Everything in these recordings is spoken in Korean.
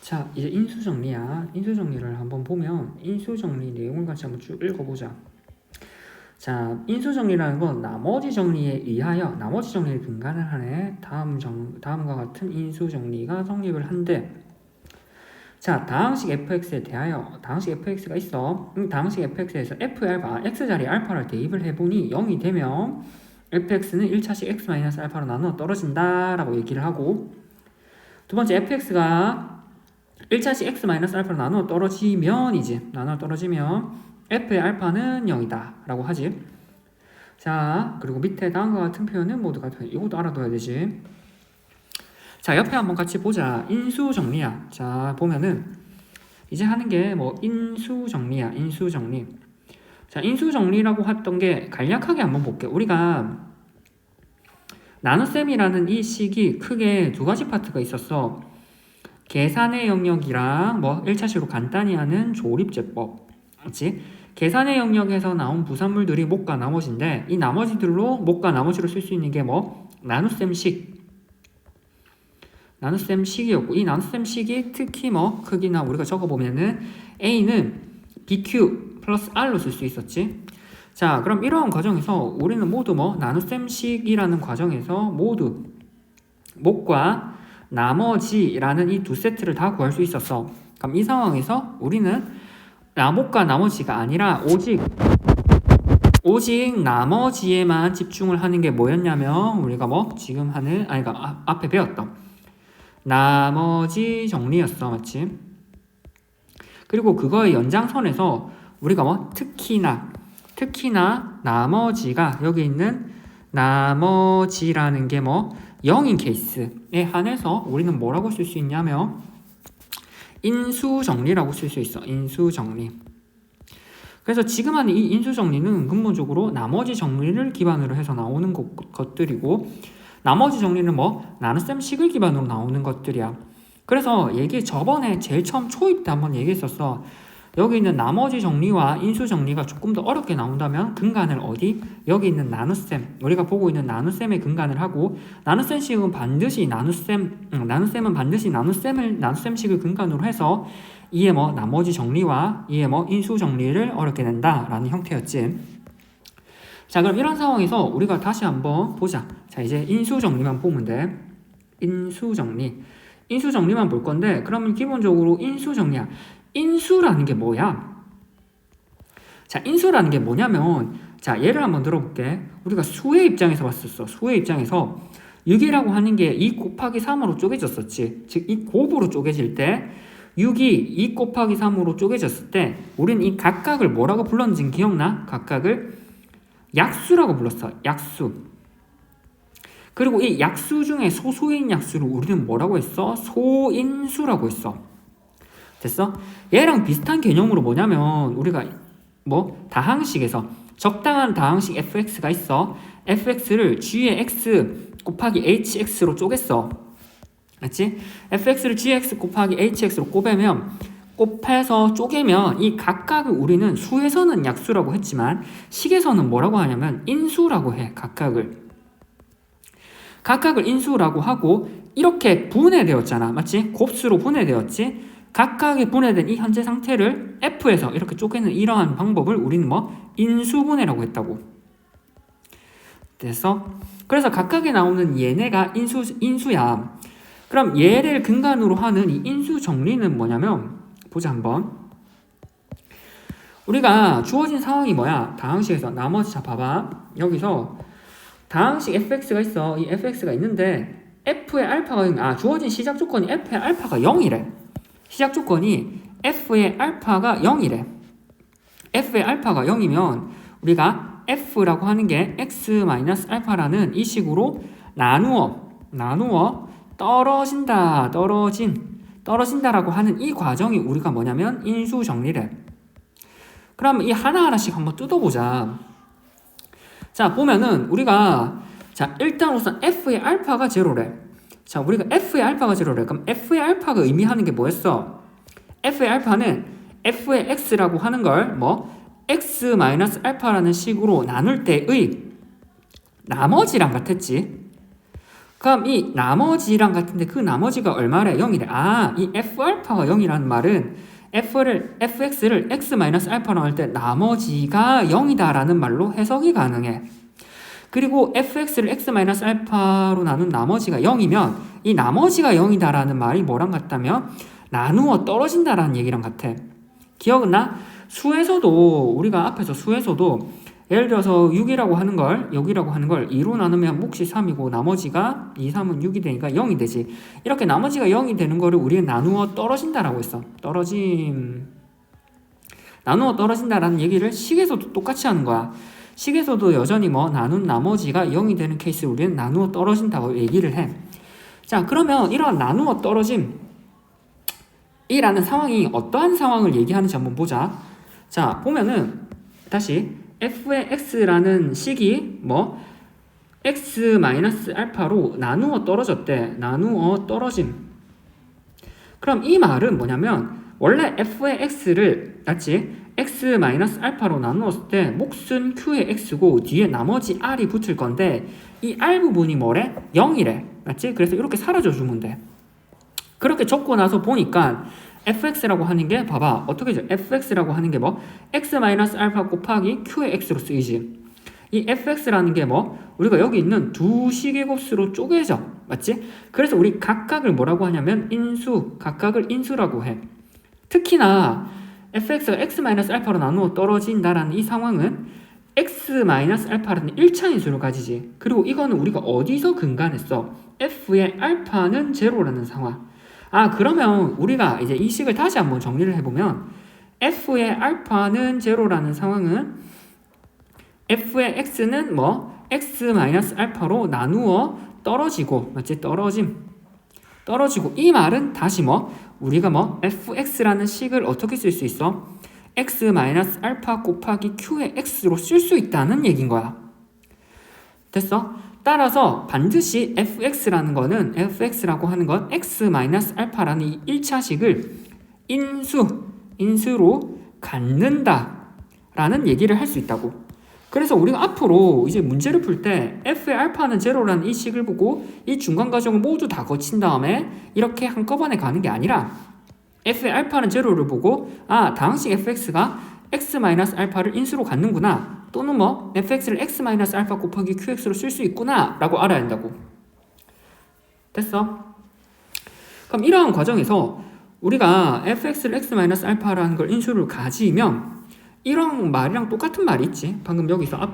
자, 이제 인수정리야. 인수정리를 한번 보면 인수정리 내용을 같이 한번 쭉 읽어보자. 자, 인수정리라는 건 나머지 정리에 의하여 나머지 정리에 근간을 하네. 다음과 같은 인수정리가 성립을 한대. 자, 다항식 fx에 대하여 다항식 fx가 있어. 다항식 fx에서 f의 알파, x자리에 알파를 대입을 해보니 0이 되면 fx는 1차식 x-알파로 나누어 떨어진다 라고 얘기를 하고, 두 번째 fx가 1차식 x-알파로 나누어 떨어지면 f의 알파는 0이다 라고 하지. 자, 그리고 밑에 다음과 같은 표현은 모두 같아요. 이것도 알아둬야 되지. 자, 옆에 한번 같이 보자. 인수정리야. 자, 보면은 이제 하는 게 뭐 인수정리야. 인수정리. 자, 인수정리라고 했던 게 간략하게 한번 볼게. 우리가 나눗셈이라는 이 식이 크게 두 가지 파트가 있었어. 계산의 영역이랑 뭐 1차식으로 간단히 하는 조립제법. 그렇지? 계산의 영역에서 나온 부산물들이 못과 나머지인데, 이 나머지들로 못과 나머지로 쓸 수 있는 게 뭐 나눗셈식이었고, 이 나눗셈식이 특히 뭐 크기나 우리가 적어보면은 A는 BQ 플러스 R로 쓸 수 있었지. 자, 그럼 이러한 과정에서 우리는 모두 뭐 나눗셈식이라는 과정에서 모두 못과 나머지라는 이 두 세트를 다 구할 수 있었어. 그럼 이 상황에서 우리는 못과 나머지가 아니라 오직 나머지에만 집중을 하는 게 뭐였냐면, 우리가 뭐 지금 하는 앞에 배웠던 나머지 정리였어. 맞지? 그리고 그거의 연장선에서 우리가 뭐 특히나 나머지가 여기 있는 나머지라는 게 뭐 0인 케이스에 한해서 우리는 뭐라고 쓸 수 있냐면 인수정리라고 쓸 수 있어. 인수정리. 그래서 지금 하는 이 인수정리는 근본적으로 나머지 정리를 기반으로 해서 나오는 것들이고, 나머지 정리는 뭐 나눗셈식을 기반으로 나오는 것들이야. 그래서 저번에 제일 처음 초입 때 한번 얘기했었어. 여기 있는 나머지 정리와 인수 정리가 조금 더 어렵게 나온다면 근간을 어디? 여기 있는 나눗셈, 우리가 보고 있는 나눗셈에 근간을 하고, 나눗셈식은 반드시 나눗셈은 반드시 나눗셈식을 근간으로 해서 이에 뭐 나머지 정리와 이에 뭐 인수 정리를 어렵게 낸다라는 형태였지. 자, 그럼 이런 상황에서 우리가 다시 한번 보자. 자, 이제 인수 정리만 보면 돼. 인수 정리만 볼 건데, 그러면 기본적으로 인수 정리야. 인수라는 게 뭐야? 자, 인수라는 게 뭐냐면, 자, 예를 한번 들어볼게. 우리가 수의 입장에서 봤었어. 수의 입장에서 6이라고 하는 게 2 곱하기 3으로 쪼개졌었지. 즉, 이 곱으로 쪼개질 때 6이 2 곱하기 3으로 쪼개졌을 때 우리는 이 각각을 뭐라고 불렀는지 기억나? 각각을 약수라고 불렀어. 약수. 그리고 이 약수 중에 소수인 약수를 우리는 뭐라고 했어? 소인수라고 했어. 됐어? 얘랑 비슷한 개념으로 뭐냐면, 우리가 뭐 다항식에서 적당한 다항식 fx가 있어. fx를 g의 x 곱하기 hx로 쪼갰어. 맞지? fx를 gx 곱하기 hx로 곱해서 쪼개면 이 각각을 우리는 수에서는 약수라고 했지만 식에서는 뭐라고 하냐면 인수라고 해. 각각을 인수라고 하고, 이렇게 분해되었잖아. 맞지? 곱수로 분해되었지? 각각의 분해된 이 현재 상태를 F에서 이렇게 쪼개는 이러한 방법을 우리는 뭐 인수분해라고 했다고. 됐어? 그래서 각각에 나오는 얘네가 인수야. 그럼 얘를 근간으로 하는 이 인수 정리는 뭐냐면, 보자 한번. 우리가 주어진 상황이 뭐야? 다항식에서 나머지, 자 봐봐. 여기서 다항식 fx가 있어. 이 fx가 있는데 f의 알파가 주어진 시작 조건이 f의 알파가 0이래. 시작 조건이 f의 알파가 0이래. f의 알파가 0이면 우리가 f라고 하는 게 x-알파라는 이 식으로 나누어 떨어진다라고 하는 이 과정이 우리가 뭐냐면 인수 정리래. 그럼 이 하나하나씩 한번 뜯어보자. 자, 보면은 우리가 일단 우선 f의 알파가 제로래. 자, 우리가 f의 알파가 제로래. 그럼 f의 알파가 의미하는 게 뭐였어? f의 알파는 f의 x라고 하는 걸 뭐 x-알파라는 식으로 나눌 때의 나머지랑 같았지. 그럼 이 나머지랑 같은데 그 나머지가 얼마래? 0이래. 이 F알파가 0이라는 말은 fx를 x-알파로 할 때 나머지가 0이다라는 말로 해석이 가능해. 그리고 fx를 x-알파로 나눈 나머지가 0이면 이 나머지가 0이다라는 말이 뭐랑 같다면 나누어 떨어진다라는 얘기랑 같아. 기억나? 수에서도 우리가 앞에서 수에서도 예를 들어서 6이라고 하는 걸 2로 나누면 몫이 3이고 나머지가 2, 3은 6이 되니까 0이 되지. 이렇게 나머지가 0이 되는 거를 우리는 나누어 떨어진다라고 했어. 나누어 떨어진다라는 얘기를 식에서도 똑같이 하는 거야. 식에서도 여전히 나눈 나머지가 0이 되는 케이스를 우리는 나누어 떨어진다고 얘기를 해. 자, 그러면 이런 나누어 떨어짐이라는 상황이 어떠한 상황을 얘기하는지 한번 보자. 자, 보면은 다시 f의 x라는 식이 x-알파로 나누어 떨어졌대. 나누어 떨어짐. 그럼 이 말은 뭐냐면 원래 f의 x를 x-알파로 나누었을 때 몫은 q의 x고 뒤에 나머지 r이 붙을 건데 이 r 부분이 뭐래? 0이래. 맞지? 그래서 이렇게 사라져 주면 돼. 그렇게 적고 나서 보니까 fx라고 하는 게 봐봐. 어떻게 돼? fx라고 하는 게 x-알파 곱하기 q의 x로 쓰이지. 이 fx라는 게 우리가 여기 있는 두 식의 곱수로 쪼개져. 맞지? 그래서 우리 각각을 뭐라고 하냐면 각각을 인수라고 해. 특히나 fx가 x-알파로 나누어 떨어진다라는 이 상황은 x-알파라는 1차 인수를 가지지. 그리고 이거는 우리가 어디서 근간했어? f의 알파는 제로라는 상황. 그러면 우리가 이제 이 식을 다시 한번 정리를 해보면 f의 알파는 제로라는 상황은 f의 x는 x-알파로 나누어 떨어지고, 맞지? 떨어지고 이 말은 다시 우리가 fx라는 식을 어떻게 쓸 수 있어? x-알파 곱하기 q의 x로 쓸 수 있다는 얘기인 거야. 됐어? 따라서 반드시 fx라는 거는 fx라고 하는 건 x-알파라는 이 1차식을 인수로 갖는다라는 얘기를 할 수 있다고. 그래서 우리가 앞으로 이제 문제를 풀 때 f의 알파는 제로라는 이 식을 보고 이 중간 과정을 모두 다 거친 다음에 이렇게 한꺼번에 가는 게 아니라 f의 알파는 제로를 보고 다항식 fx가 x-알파를 인수로 갖는구나. 또는 fx를 x-알파 곱하기 qx로 쓸 수 있구나 라고 알아야 한다고. 됐어? 그럼 이러한 과정에서 우리가 fx를 x-알파라는 걸 인수를 가지면 이런 말이랑 똑같은 말이 있지. 방금 옆에서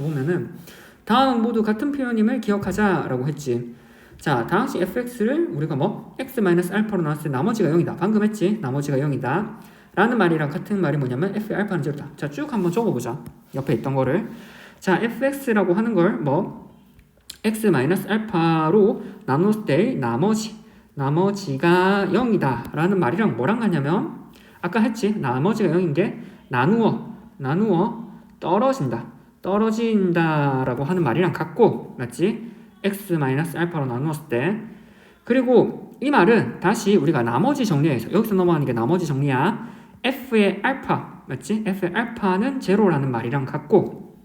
보면은 다음 모두 같은 표현임을 기억하자 라고 했지. 자, 다항식 fx를 우리가 x-알파로 나왔을 때 나머지가 0이다. 방금 했지? 나머지가 0이다. 라는 말이랑 같은 말이 뭐냐면 f의 알파는 제로다. 자, 쭉 한번 적어보자. 옆에 있던 거를. 자, fx라고 하는 걸 x-알파로 나눴을 때 나머지가 0이다. 라는 말이랑 뭐랑 같냐면 아까 했지? 나머지가 0인 게 나누어 떨어진다라고 하는 말이랑 같고, 맞지? x-알파로 나누었을 때. 그리고 이 말은 다시 우리가 나머지 정리해서 여기서 넘어가는 게 나머지 정리야. f의 알파, 맞지? f의 알파는 제로라는 말이랑 같고,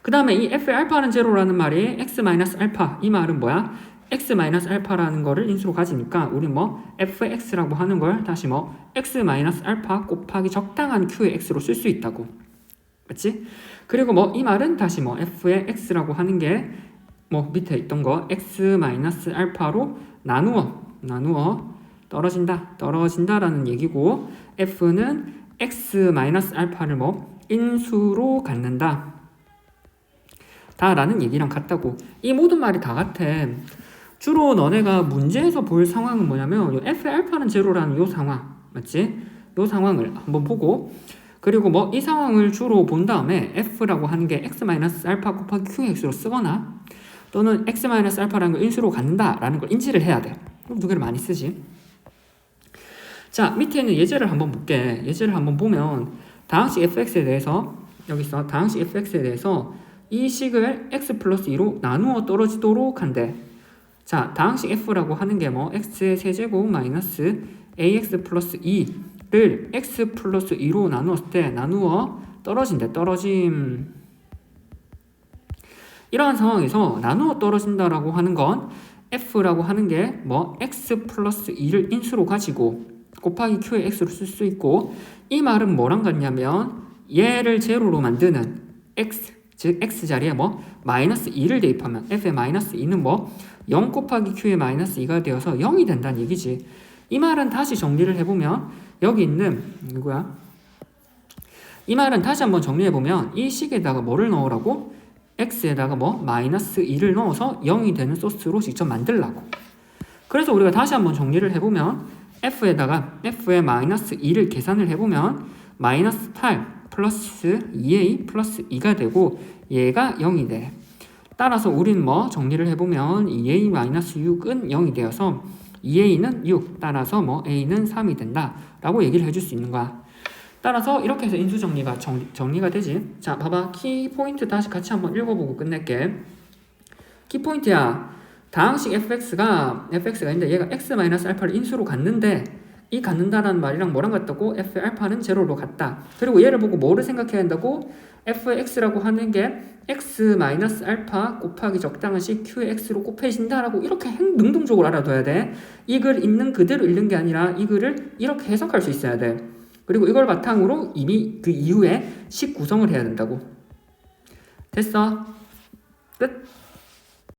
그 다음에 이 f의 알파는 제로라는 말이 x-알파, 이 말은 뭐야? x-알파라는 거를 인수로 가지니까 우리 fx라고 하는 걸 다시 x-알파 곱하기 적당한 q의 x로 쓸 수 있다고. 맞지? 그리고 이 말은 다시 f의 x라고 하는 게 밑에 있던 거 x-알파로 나누어 떨어진다라는 얘기고, f는 x-알파를 인수로 갖는다 라는 얘기랑 같다고. 이 모든 말이 다 같아. 주로 너네가 문제에서 볼 상황은 뭐냐면 요 f의 알파는 제로라는 요 상황, 맞지? 요 상황을 한번 보고, 그리고 이 상황을 주로 본 다음에 f라고 하는 게 x-알파 곱하기 q의 x로 쓰거나 또는 x-알파라는 걸 인수로 갖는다라는 걸 인지를 해야 돼. 그럼 두 개를 많이 쓰지. 자, 밑에 있는 예제를 한번 볼게. 예제를 한번 보면 다항식 fx에 대해서 여기서 다항식 fx에 대해서 이 식을 x 플러스 2로 나누어 떨어지도록 한대. 자, 다항식 f라고 하는 게 x의 세제곱 마이너스 ax 플러스 2를 x 플러스 2로 나누었을 때 나누어 떨어짐. 이러한 상황에서 나누어 떨어진다라고 하는 건 f라고 하는 게 뭐 x 플러스 2를 인수로 가지고 곱하기 q의 x로 쓸 수 있고, 이 말은 뭐랑 같냐면 얘를 제로로 만드는 x, 즉 x 자리에 뭐 마이너스 2를 대입하면 f의 마이너스 2는 뭐 0 곱하기 q의 마이너스 2가 되어서 0이 된다는 얘기지. 이 말은 다시 정리를 해보면 여기 있는 누구야? 이 말은 다시 한번 정리해보면 이 식에다가 뭐를 넣으라고? x에다가 뭐 마이너스 2를 넣어서 0이 되는 소스로 직접 만들라고. 그래서 우리가 다시 한번 정리를 해보면 f에다가 f의 마이너스 2를 계산을 해보면 마이너스 8 플러스 2a 플러스 2가 되고 얘가 0이 돼. 따라서 우린 뭐 정리를 해보면 2a 마이너스 6은 0이 되어서 2a는 6, 따라서 뭐 a는 3이 된다 라고 얘기를 해줄 수 있는 거야. 따라서 이렇게 해서 인수정리가 정리가 되지. 자, 봐봐. 키포인트 다시 같이 한번 읽어보고 끝낼게. 키포인트야. 다항식 fx가 있는데 얘가 x-알파를 인수로 갔는데 이 갖는다라는 말이랑 뭐랑 같다고? f의 알파는 제로로 같다. 그리고 얘를 보고 뭐를 생각해야 한다고? f의 x라고 하는 게 x-알파 곱하기 적당한 식 q의 x로 곱해진다라고 이렇게 능동적으로 알아둬야 돼. 이 글 있는 그대로 읽는 게 아니라 이 글을 이렇게 해석할 수 있어야 돼. 그리고 이걸 바탕으로 이미 그 이후에 식 구성을 해야 된다고. 됐어? 끝.